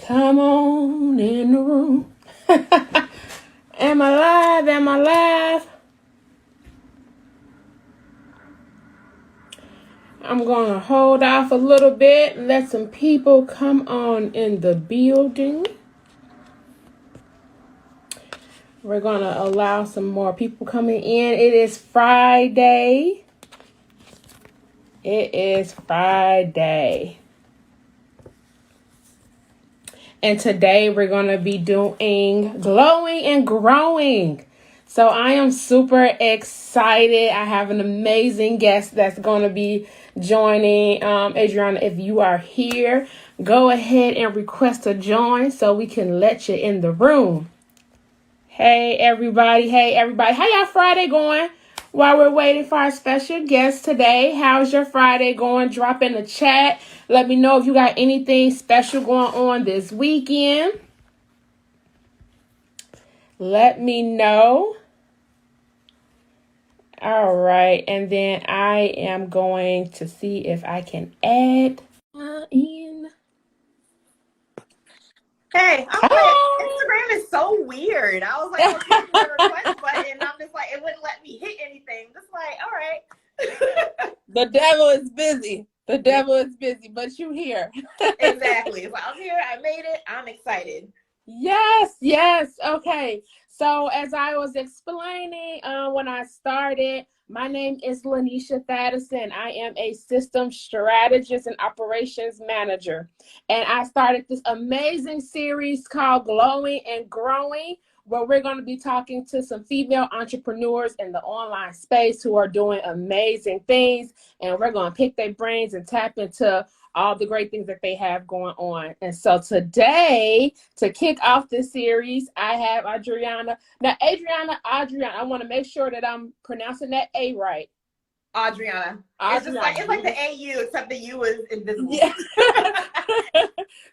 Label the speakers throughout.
Speaker 1: Come on in the room. Am I live? Am I live? I'm going to hold off a little bit, let some people come on in the building. We're going to allow some more people coming in. It is Friday. It is Friday. And today we're going to be doing glowing and growing. So I am super excited. I have an amazing guest that's going to be joining. Adriana, if you are here, go ahead and request to join so we can let you in the room. Hey, everybody. Hey, everybody. How y'all Friday going? While we're waiting for our special guest today, how's your Friday going? Drop in the chat. Let me know if you got anything special going on this weekend. Let me know. All right. And then I am going to see if I can add in.
Speaker 2: Hey, I'm like, Instagram is so weird. I was like, I was hitting the request button, and I'm just like, it wouldn't let me hit anything. Just like, all right.
Speaker 1: The devil is busy. The devil is busy, but you here.
Speaker 2: Exactly. It's like, I'm here. I made it. I'm excited.
Speaker 1: Yes. Okay. So as I was explaining when I started, my name is Lanisha Thaddeson. I am a system strategist and operations manager. And I started this amazing series called Glowing and Growing, where we're going to be talking to some female entrepreneurs in the online space who are doing amazing things. And we're going to pick their brains and tap into all the great things that they have going on. And so today, to kick off this series, I have Adriana. Now, Adriana, I want to make sure that I'm pronouncing that A right.
Speaker 2: Adriana. It's like the AU, except the U is invisible.
Speaker 1: Yeah.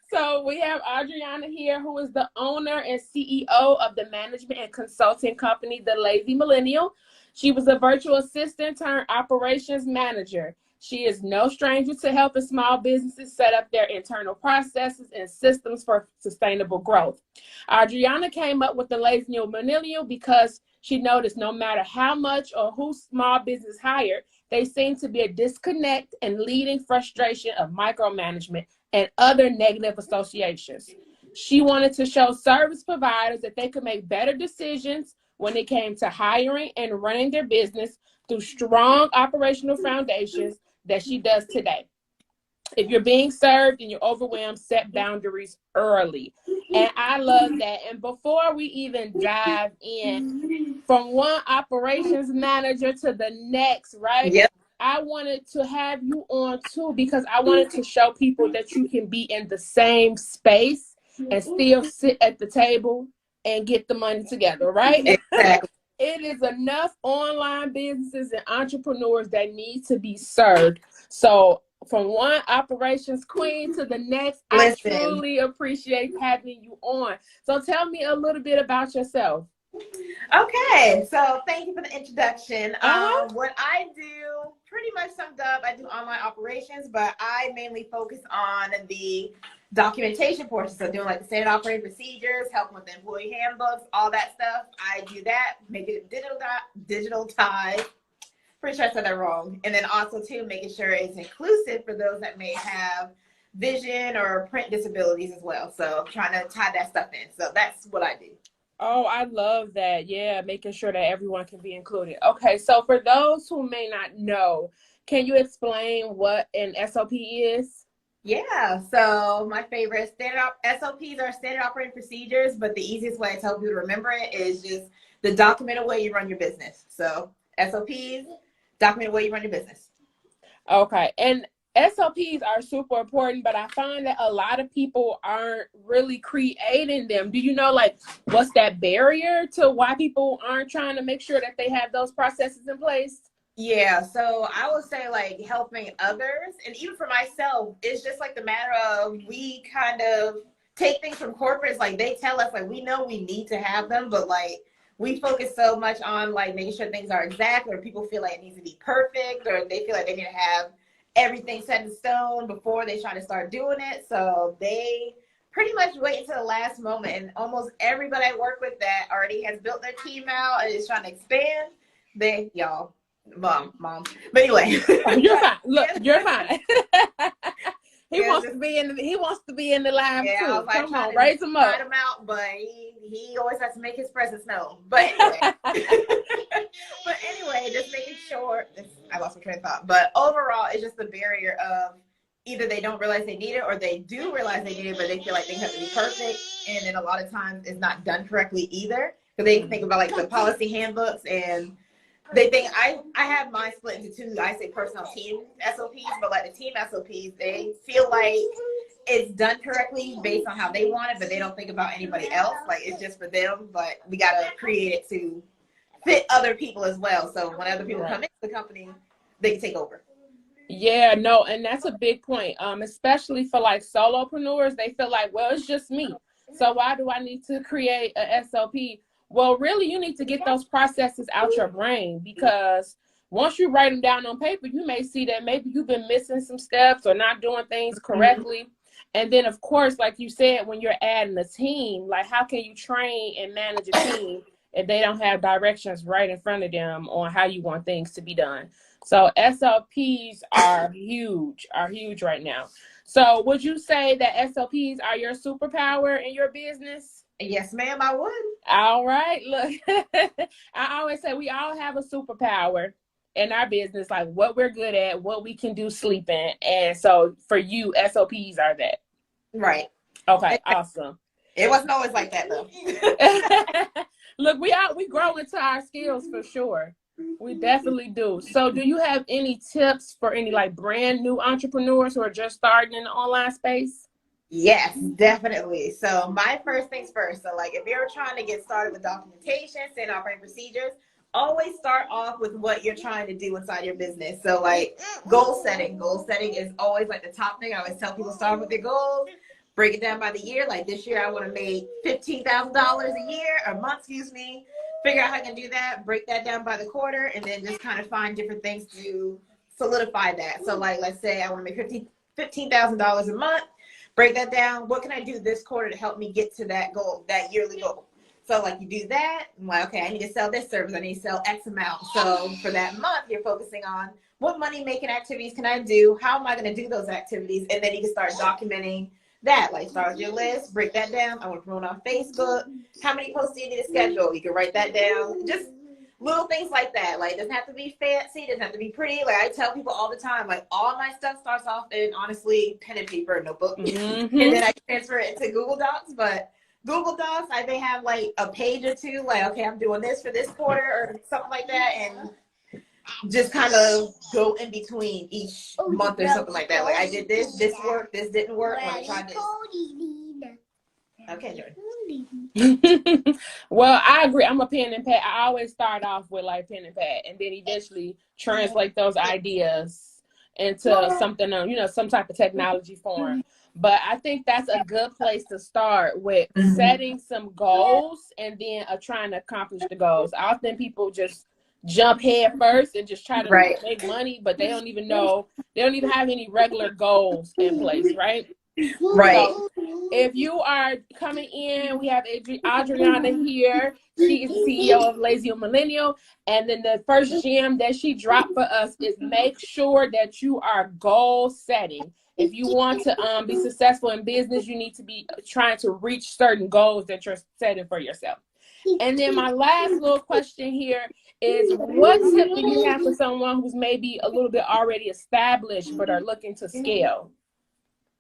Speaker 1: So we have Adriana here, who is the owner and CEO of the management and consulting company, The Lazy Millennial. She was a virtual assistant turned operations manager. She is no stranger to helping small businesses set up their internal processes and systems for sustainable growth. Adriana came up with the Lazy Millennial because she noticed no matter how much or who small business hired, they seem to be a disconnect and leading frustration of micromanagement and other negative associations. She wanted to show service providers that they could make better decisions when it came to hiring and running their business through strong operational foundations that she does today. If you're being served and you're overwhelmed, set boundaries early. And I love that. And before we even dive in, from one operations manager to the next, right?
Speaker 2: Yep.
Speaker 1: I wanted to have you on too, because I wanted to show people that you can be in the same space and still sit at the table and get the money together, right?
Speaker 2: Exactly.
Speaker 1: It is enough online businesses and entrepreneurs that need to be served. So from one operations queen to the next, I truly appreciate having you on. So tell me a little bit about yourself.
Speaker 2: Okay, so thank you for the introduction. What I do, pretty much summed up, I do online operations, but I mainly focus on the documentation portion. So doing like the standard operating procedures, helping with the employee handbooks, all that stuff. I do that, make it digitalized. Pretty sure I said that wrong. And then also too, making sure it's inclusive for those that may have vision or print disabilities as well. So trying to tie that stuff in. So that's what I do.
Speaker 1: Oh, I love that. Yeah, making sure that everyone can be included. Okay, so for those who may not know, can you explain what an SOP is?
Speaker 2: Yeah, so my favorite SOPs are standard operating procedures, but the easiest way to tell people to remember it is just the documented way you run your business. So SOPs, documented way you run your business.
Speaker 1: Okay, and SOPs are super important, but I find that a lot of people aren't really creating them. Do you know, like, what's that barrier to why people aren't trying to make sure that they have those processes in place?
Speaker 2: Yeah, so I would say like helping others, and even for myself, it's just like the matter of we kind of take things from corporates, like they tell us like we know we need to have them, but like we focus so much on like making sure things are exact, or people feel like it needs to be perfect, or they feel like they need to have everything set in stone before they try to start doing it. So they pretty much wait until the last moment. And almost everybody I work with that already has built their team out and is trying to expand. Mom. But anyway.
Speaker 1: Oh, you're fine. Look, you're fine. He wants to be in the live too.
Speaker 2: I was like,
Speaker 1: come on, raise him up.
Speaker 2: Him out, but he always has to make his presence known. But anyway. Just making sure. I lost my train of thought. But overall, it's just the barrier of either they don't realize they need it, or they do realize they need it, but they feel like they have to be perfect. And then a lot of times it's not done correctly either. Because they think about like the policy handbooks, and they think I have mine split into two. I say personal team SOPs, but like the team SOPs, they feel like it's done correctly based on how they want it, but they don't think about anybody else. Like it's just for them, but we gotta create it to fit other people as well. So when other people come into the company, they can take over.
Speaker 1: Yeah, no, and that's a big point. Especially for like solopreneurs, they feel like, well, it's just me. So why do I need to create a SOP? Well, really, you need to get those processes out your brain, because once you write them down on paper, you may see that maybe you've been missing some steps or not doing things correctly. And then, of course, like you said, when you're adding a team, like how can you train and manage a team if they don't have directions right in front of them on how you want things to be done? So SLPs are huge right now. So would you say that SLPs are your superpower in your business?
Speaker 2: Yes, ma'am, I would.
Speaker 1: All right. Look, I always say we all have a superpower in our business, like what we're good at, what we can do sleeping. And so for you, SLPs are that.
Speaker 2: Right.
Speaker 1: Okay, awesome.
Speaker 2: It wasn't always like that though.
Speaker 1: Look, we grow into our skills for sure. We definitely do. So do you have any tips for any like brand new entrepreneurs who are just starting in the online space?
Speaker 2: Yes, definitely. So my first things first. So like if you're trying to get started with documentation, standard operating procedures, always start off with what you're trying to do inside your business. So like goal setting. Goal setting is always like the top thing. I always tell people start with their goals, break it down by the year. Like this year I want to make $15,000 a year, or month, excuse me. Figure out how I can do that, break that down by the quarter, and then just kind of find different things to solidify that. So like, let's say I want to make $15,000 a month, break that down. What can I do this quarter to help me get to that goal, that yearly goal? So like you do that, I'm like, okay, I need to sell this service. I need to sell X amount. So for that month, you're focusing on what money making activities can I do? How am I going to do those activities? And then you can start documenting that. Like start with your list, break that down. I want to promote on Facebook. How many posts do you need to schedule? You can write that down. Just little things like that. Like it doesn't have to be fancy, it doesn't have to be pretty. Like I tell people all the time, like all my stuff starts off in honestly pen and paper, notebook. And then I transfer it into Google Docs. But Google Docs, I may have like a page or two, like, okay, I'm doing this for this quarter or something like that, and just kind of go in between each month or something like that. Like I did this worked, this didn't work, when I tried this. Okay, Jordan.
Speaker 1: Well, I agree. I'm a pen and pad. I always start off with like pen and pad, and then eventually translate those ideas into something, some type of technology form. But I think that's a good place to start with setting some goals and then trying to accomplish the goals. Often people just jump head first and just try to make money, but they don't even have any regular goals in place, right?
Speaker 2: Right.
Speaker 1: So if you are coming in, we have Adriana here. She is the CEO of Lazy Millennial. And then the first gem that she dropped for us is make sure that you are goal setting. If you want to be successful in business, you need to be trying to reach certain goals that you're setting for yourself. And then my last little question here is, what tip do you have for someone who's maybe a little bit already established but are looking to scale?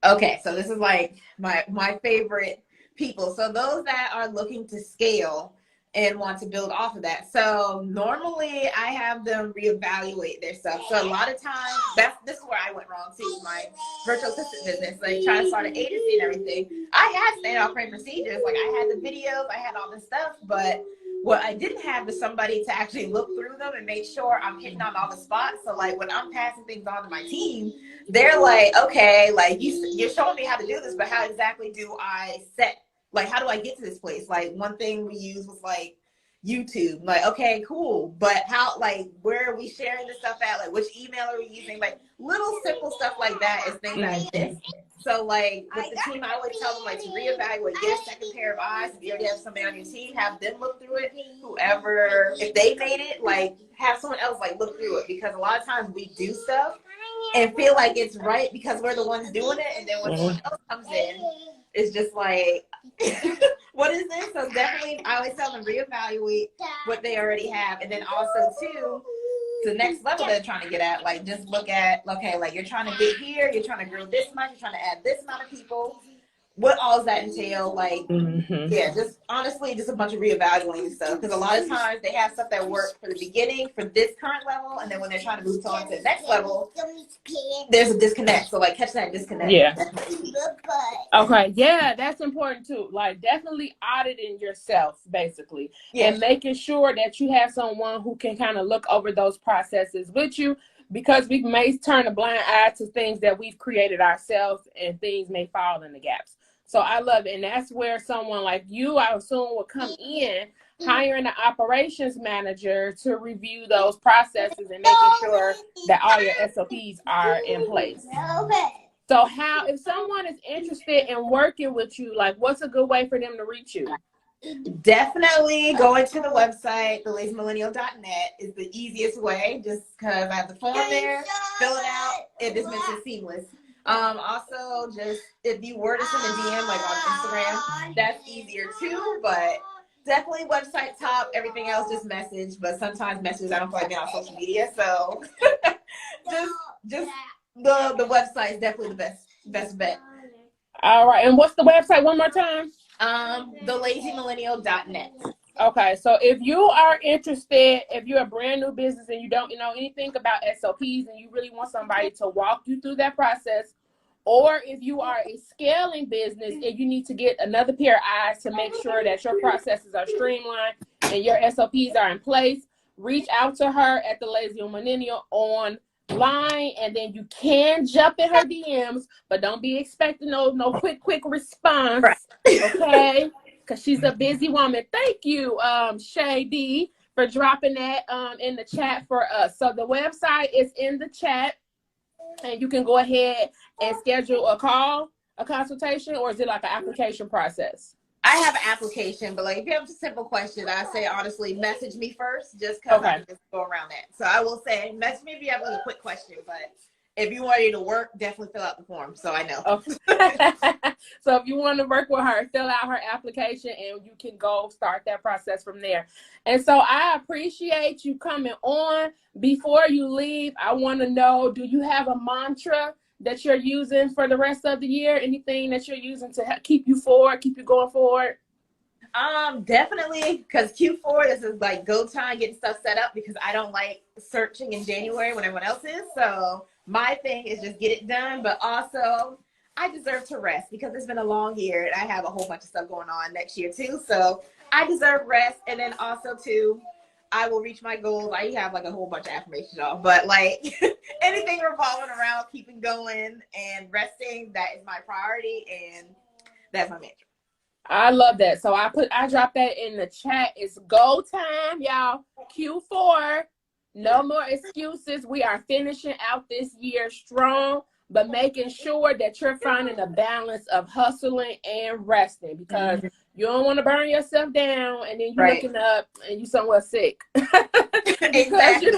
Speaker 2: Okay, so this is like my favorite people. So those that are looking to scale and want to build off of that. So normally I have them reevaluate their stuff. So a lot of times, this is where I went wrong too, my virtual assistant business. Like trying to start an agency and everything. I had standard operating procedures. Like I had the videos, I had all this stuff, but what I didn't have is somebody to actually look through them and make sure I'm hitting on all the spots. So like when I'm passing things on to my team, they're like, okay, like you're showing me how to do this, but how exactly do I set, like, how do I get to this place? Like one thing we used was like YouTube. Like, okay, cool. But how, like, where are we sharing this stuff at? Like which email are we using? Like little simple stuff like that is things that I miss. So like with the team, I always tell them like to reevaluate, get a second pair of eyes. If you already have somebody on your team, have them look through it. Whoever, if they made it, like have someone else like look through it, because a lot of times we do stuff and feel like it's right because we're the ones doing it, and then when someone else comes in, it's just like, what is this? So definitely, I always tell them reevaluate what they already have, and then also too, the next level they're trying to get at, like just look at, okay, like you're trying to get here, you're trying to grow this much, you're trying to add this amount of people. What all does that entail? Like, yeah, just honestly, just a bunch of reevaluating stuff. Because a lot of times they have stuff that works for the beginning for this current level, and then when they're trying to move on to the next level, there's a disconnect. So like, catch that disconnect.
Speaker 1: Yeah. Okay. Yeah, that's important too. Like, definitely auditing yourself, basically, and making sure that you have someone who can kind of look over those processes with you. Because we may turn a blind eye to things that we've created ourselves, and things may fall in the gaps. So I love it. And that's where someone like you, I assume, will come in, hiring an operations manager to review those processes and making sure that all your SOPs are in place. So how, if someone is interested in working with you, like what's a good way for them to reach you?
Speaker 2: Definitely going to the website, thelazymillennial.net is the easiest way, just because I have the form there, fill it out, it just makes it seamless. Also, just if you were to send a DM like on Instagram, that's easier too, but definitely website top, everything else just message, but sometimes messages I don't feel like being on social media, so just the website is definitely the best bet.
Speaker 1: All right, and what's the website one more time?
Speaker 2: thelazymillennial.net.
Speaker 1: Okay, so if you are interested, if you're a brand new business and you don't know anything about SOPs and you really want somebody to walk you through that process, or if you are a scaling business and you need to get another pair of eyes to make sure that your processes are streamlined and your SOPs are in place, reach out to her at the Lazy Millennial online, and then you can jump in her DMs, but don't be expecting no quick response, okay? Because she's a busy woman. Thank you, Shay D, for dropping that in the chat for us. So the website is in the chat, and you can go ahead and schedule a call, a consultation, or is it like an application process?
Speaker 2: I have an application, but like if you have a simple question, I say honestly, message me first, just because I can just go around that. So I will say, message me if you have a quick question, but if you want you to work, definitely fill out the form, so I know.
Speaker 1: So if you want to work with her, fill out her application, and you can go start that process from there. And so I appreciate you coming on. Before you leave, I want to know, do you have a mantra that you're using for the rest of the year? Anything that you're using to keep you forward, keep you going forward?
Speaker 2: Definitely, because Q4, this is like go time getting stuff set up, because I don't like searching in January when everyone else is. So my thing is just get it done, but also I deserve to rest because it's been a long year and I have a whole bunch of stuff going on next year too. So I deserve rest. And then also too, I will reach my goals. I have like a whole bunch of affirmations, y'all, but like anything revolving around keeping going and resting, that is my priority, and that's my mantra.
Speaker 1: I love that. So I dropped that in the chat. It's go time, y'all. Q4. No more excuses. We are finishing out this year strong, but making sure that you're finding a balance of hustling and resting, because you don't want to burn yourself down and then you're looking up and you somewhere sick because you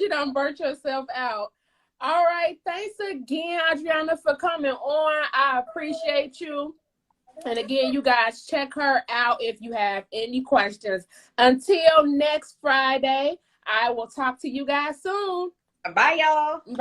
Speaker 1: don't burn yourself out. All right. Thanks again, Adriana, for coming on. I appreciate you. And again, you guys, check her out if you have any questions. Until next Friday, I will talk to you guys soon.
Speaker 2: Bye, y'all.
Speaker 1: Bye.